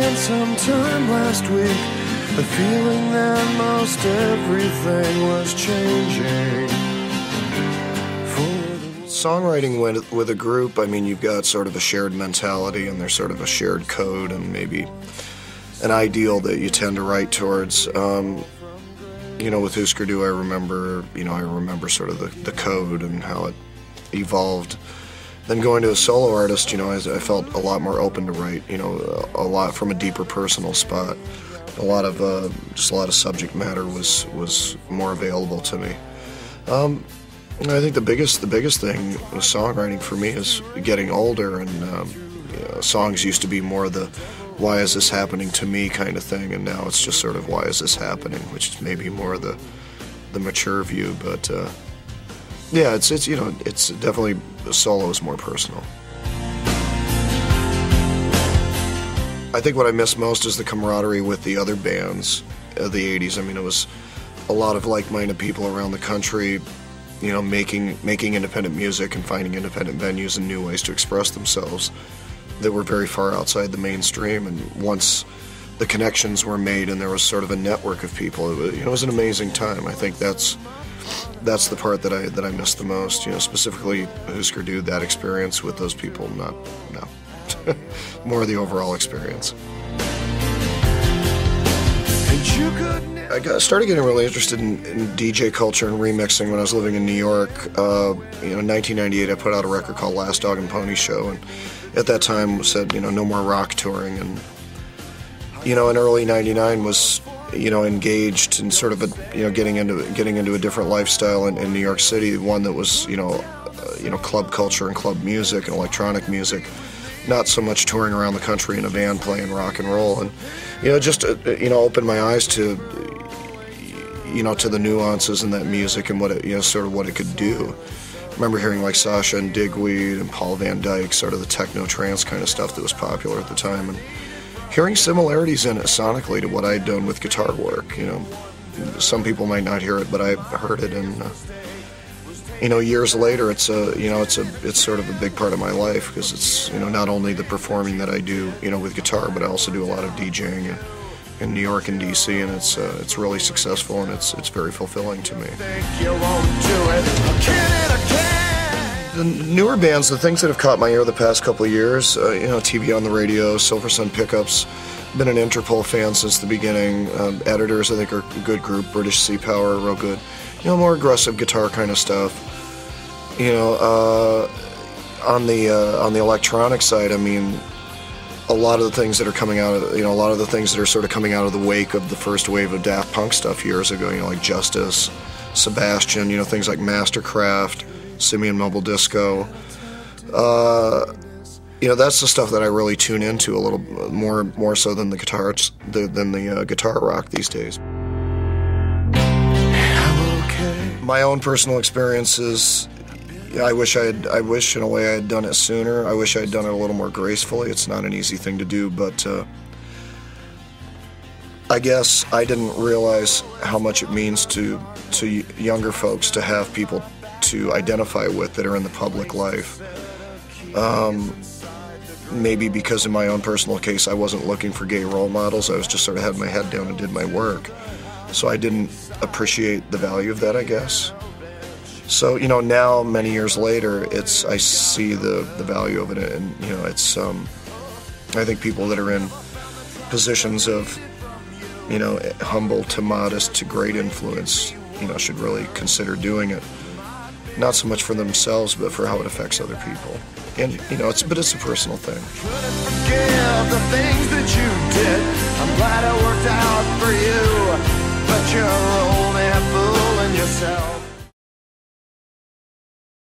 again sometime last week. The feeling that most everything was changing. Songwriting with a group, I mean, you've got sort of a shared mentality and there's sort of a shared code and maybe an ideal that you tend to write towards. You know, with Husker Du, I remember sort of the code and how it evolved. Then going to a solo artist, you know, I felt a lot more open to write, you know, a lot from a deeper personal spot. A lot of subject matter was more available to me. I think the biggest thing with songwriting for me is getting older, and songs used to be more the "why is this happening to me" kind of thing, and now it's just sort of "why is this happening," which is maybe more the mature view. But yeah, it's you know, it's definitely solo is more personal. I think what I miss most is the camaraderie with the other bands of the 80s. I mean, it was a lot of like-minded people around the country, you know, making independent music and finding independent venues and new ways to express themselves that were very far outside the mainstream. And once the connections were made and there was sort of a network of people, it was an amazing time. I think that's the part that I miss the most. You know, specifically Husker Du, that experience with those people, more the overall experience. I started getting really interested in DJ culture and remixing when I was living in New York. In 1998, I put out a record called Last Dog and Pony Show, and at that time said, you know, no more rock touring. And, you know, in early '99 was, you know, engaged in sort of getting into a different lifestyle in New York City, one that was, you know, club culture and club music and electronic music. Not so much touring around the country in a band playing rock and roll, and just opened my eyes to to the nuances in that music and what it sort of what it could do. I remember hearing like Sasha and Digweed and Paul Van Dyke, sort of the techno trance kind of stuff that was popular at the time, and hearing similarities in it sonically to what I'd done with guitar work. You know, some people might not hear it, but I heard it, and years later, it's sort of a big part of my life, because it's, not only the performing that I do, with guitar, but I also do a lot of DJing in New York and DC, and it's really successful, and it's very fulfilling to me. The newer bands, the things that have caught my ear the past couple of years, TV on the Radio, Silver Sun Pickups. Been an Interpol fan since the beginning. Editors, I think, are a good group. British Sea Power, real good. More aggressive guitar kind of stuff. On the electronic side, I mean, a lot of the things that are coming out of, a lot of the things that are sort of coming out of the wake of the first wave of Daft Punk stuff years ago, like Justice, Sebastian, things like Mastercraft, Simian Mobile Disco. That's the stuff that I really tune into a little more so than the guitar rock these days. My own personal experiences, I wish in a way I had done it sooner. I wish I had done it a little more gracefully. It's not an easy thing to do, but I guess I didn't realize how much it means to younger folks to have people to identify with that are in the public life. Maybe because in my own personal case, I wasn't looking for gay role models. I was just sort of had my head down and did my work. So I didn't appreciate the value of that, I guess. So, now, many years later, I see the value of it, and, it's, I think people that are in positions of, humble to modest to great influence, should really consider doing it. Not so much for themselves, but for how it affects other people. And, it's a personal thing. Couldn't forgive the things that you